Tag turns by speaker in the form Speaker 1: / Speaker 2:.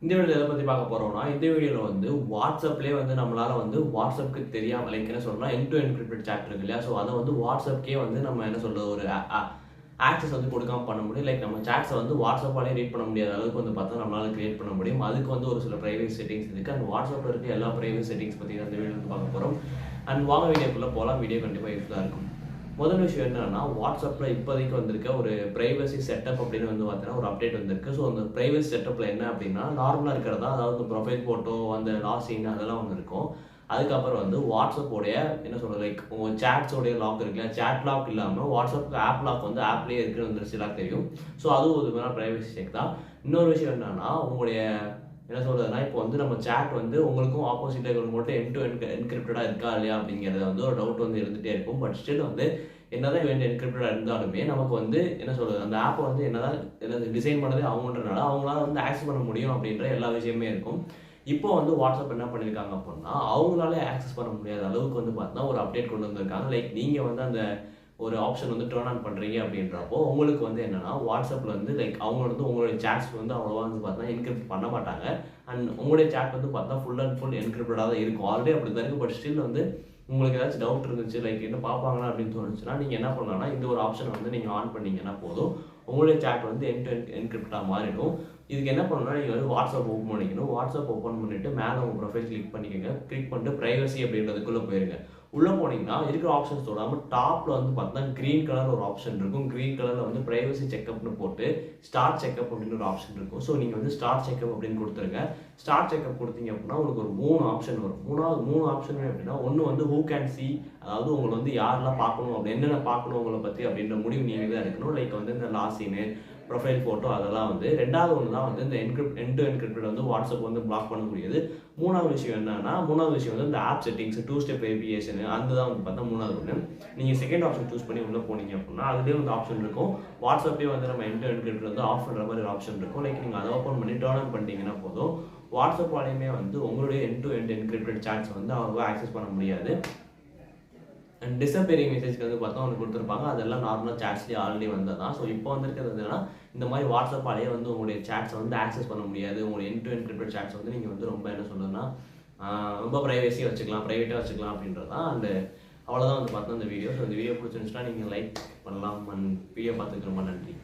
Speaker 1: இந்த வீடியோல எதை பத்தி பார்க்க போறோம்னா, இந்த வீடியோல வந்து WhatsAppலயே வந்து நம்மளால வந்து WhatsAppக்கு தெரியாம லைக் என்ன சொல்றோம்னா, எண்ட் டு என்கிரிப்டட் சாட் இருக்கு இல்லையா? ஸோ அத வந்து WhatsAppக்கே வந்து நம்ம என்ன சொல்றது ஒரு ஆக்சஸ் வந்து கொடுக்காம பண்ண முடியும். லைக் நம்ம சாட்ஸை வந்து WhatsApp-ஆலே ரீட் பண்ண முடியாத அளவுக்கு வந்து பார்த்தா நம்மளால கிரியேட் பண்ண முடியும். அதுக்கு வந்து ஒரு சில பிரைவேசி செட்டிங்ஸ் இருக்கு. அந்த WhatsApp-ல இருக்க எல்லா பிரைவேசி செட்டிங்ஸ் பத்தி தான் இந்த வீடியோல வந்து பார்க்க போறோம். அண்ட் வாங்க வீடியோக்குள்ள போலாம். வீடியோ கண்டிப்பா யூஸ்ஃபுல்லா இருக்கும். முதல் விஷயம் என்னன்னா, WhatsAppல இப்போதைக்கு வந்திருக்க ஒரு பிரைவசி செட்டப் அப்படின்னு வந்து பார்த்தீங்கன்னா ஒரு அப்டேட் வந்திருக்கு. ஸோ அந்த பிரைவசி செட்டப்ல என்ன அப்படின்னா, நார்மலா இருக்கிறதா, அதாவது ப்ரொஃபைல் போட்டோ, அந்த லாக் சீன் அதெல்லாம் ஒன்று இருக்கும். அதுக்கப்புறம் வந்து வாட்ஸ்அப்போடைய என்ன சொல்றது லைக் உங்க சாட்ஸோடைய லாக் இருக்குல்ல, சாட் லாக் இல்லாமல் வாட்ஸ்அப் ஆப் லாக் வந்து ஆப்லேயே இருக்குன்னு வந்து சில தெரியும். ஸோ அதுவும் ஒரு விதமான பிரைவசி செக் தான். இன்னொரு விஷயம் என்னன்னா, உங்களுடைய என்ன சொல்றதுன்னா, இப்போ வந்து நம்ம சாட் வந்து உங்களுக்கும் ஆப்போசிட்ல இருக்கிறவங்க மட்டும் எண்ட் டு என்கிரிப்டடா இருக்கா இல்லையா அப்படிங்கிறத வந்து ஒரு டவுட் வந்து இருந்துட்டே இருக்கும். பட் ஸ்டில் வந்து என்னதான் இவன் என்கிரிப்டடா இருந்தாலுமே நமக்கு வந்து என்ன சொல்றது, அந்த ஆப்பை வந்து என்னதான் என்னது டிசைன் பண்ணதே அவங்கன்றனால அவங்களால வந்து ஆக்சஸ் பண்ண முடியும் அப்படின்ற எல்லா விஷயமே இருக்கும். இப்போ வந்து வாட்ஸ்அப் என்ன பண்ணியிருக்காங்க அப்படின்னா, அவங்களாலே ஆக்சஸ் பண்ண முடியாத அளவுக்கு வந்து பார்த்தீங்கன்னா ஒரு அப்டேட் கொண்டு வந்திருக்காங்க. லைக் நீங்க வந்து அந்த ஒரு ஆப்ஷன் வந்து டர்ன் ஆன் பண்றீங்க அப்படின்றப்போ உங்களுக்கு வந்து என்னன்னா, வாட்ஸ்அப்ல வந்து லைக் அவங்க வந்து உங்களுடைய சாட்ஸ் வந்து அவ்வளவா வந்து பார்த்தீங்கன்னா என்கிரிப்ட் பண்ண மாட்டாங்க. அண்ட் உங்களுடைய சாட் வந்து பார்த்தா ஃபுல் அண்ட் ஃபுல் என்கிரிப்டடா தான் இருக்கும். ஆல்ரெடி அப்படி தான் இருக்கு. பட் ஸ்டில் வந்து உங்களுக்கு ஏதாச்சும் டவுட் இருந்துச்சு, லைக் என்ன பார்ப்பாங்களா அப்படின்னு தோணுச்சுன்னா, நீங்க என்ன பண்ணலாம்னா, இந்த ஒரு ஆப்ஷனை வந்து நீங்க ஆன் பண்ணீங்கன்னா போதும். உங்களுடைய சாட் வந்து எண்ட் டு எண்ட் என்கிரிப்டா மாறிடும். இதுக்கு என்ன பண்ணணும்னா, நீங்க வந்து வாட்ஸ்அப் ஓப்பன் பண்ணிக்கணும். வாட்ஸ்அப் ஓப்பன் பண்ணிட்டு மேல உங்க ப்ரொஃபைல் கிளிக் பண்ணிக்கோங்க. கிளிக் பண்ணிட்டு பிரைவசி அப்படின்றதுக்குள்ள போயிருங்க. உள்ள போனீங்கன்னா இருக்கிற ஆப்ஷன்ஸ் தொடாம டாப்ல வந்து பார்த்தீங்கன்னா கிரீன் கலர் ஒரு ஆப்ஷன் இருக்கும். கிரீன் கலர்ல வந்து பிரைவசி செக்அப்னு போட்டு ஸ்டார்ட் செக்அப் அப்படின்னு ஒரு ஆப்ஷன் இருக்கும். ஸோ நீங்க வந்து ஸ்டார்ட் செக்அப் அப்படின்னு கொடுத்துருங்க. ஸ்டார்ட் செக்அப் கொடுத்தீங்க அப்படின்னா உங்களுக்கு ஒரு 3 ஆப்ஷன் வரும். 3 ஆப்ஷன் அப்படின்னா, ஒன்று வந்து ஹூ கேன் சி, அதாவது உங்களை வந்து யாரெல்லாம் பார்க்கணும் அப்படி என்னென்ன பார்க்கணும் உங்களை பத்தி அப்படின்ற முடிவு நீங்க தான் எடுக்கணும். லைக் வந்து இந்த லாஸ்ட் சீனு, ப்ரொஃபைல் ஃபோட்டோ அதெல்லாம் வந்து. ரெண்டாவது ஒன்று தான் வந்து இந்த எண்ட் டு என்கிரிப்டட் வந்து வாட்ஸ்அப் வந்து பிளாக் பண்ண முடியாது. மூணாவது விஷயம் வந்து இந்த ஆப் செட்டிங்ஸ், 2 ஸ்டெப் வெரிஃபிகேஷன் அந்த தான் வந்து பார்த்தா மூணாவது ஒன்று. நீங்கள் செகண்ட் ஆப்ஷன் சூஸ் பண்ணி உள்ளே போனீங்க அப்படின்னா அதுலேயே வந்து ஆப்ஷன் இருக்கும். வாட்ஸ்அப்பே வந்து நம்ம எண்ட் டு என்கிரிப்டட் வந்து ஆஃப் பண்ணுற மாதிரி ஒரு ஆப்ஷன் இருக்கும். லைக் நீங்கள் அதை ஓப்பன் பண்ணி டர்ன் ஆன் பண்ணிட்டீங்கன்னா போதும். வாட்ஸ்அப்பாலையுமே வந்து உங்களுடைய எண்ட் டு எண்ட் என்கிரிப்டட் சாட்ஸ் வந்து அவங்க ஆக்சஸ் பண்ண முடியாது. அண்ட் டிஸப்பியரிங் மெசேஜ்க்கு வந்து பார்த்தா ஒன்று கொடுத்துருப்பாங்க. அதெல்லாம் நார்மலாக சாட்ஸ்லேயே ஆல்ரெடி வந்தது தான். ஸோ இப்போ வந்துருக்கிறது என்னன்னா, இந்த மாதிரி வாட்ஸ்அப்பாலேயே வந்து உங்களுடைய சாட்ஸை வந்து ஆக்சஸ் பண்ண முடியாது. உங்களுடைய எண்ட் டு என்கிரிப்டட் சாட்ஸ் வந்து நீங்கள் வந்து ரொம்ப என்ன சொல்றதுன்னா, ரொம்ப ப்ரைவேசியாக வச்சுக்கலாம், ப்ரைவேட்டாக வச்சுக்கலாம் அப்படின்றது தான். அண்ட் அவ்வளோதான் வந்து பார்த்தா இந்த வீடியோ. ஸோ இந்த வீடியோ பிடிச்சிருந்துச்சுன்னா நீங்கள் லைக் பண்ணலாம். அண்ட் வீடியோ பார்த்துக்கு ரொம்ப நன்றி.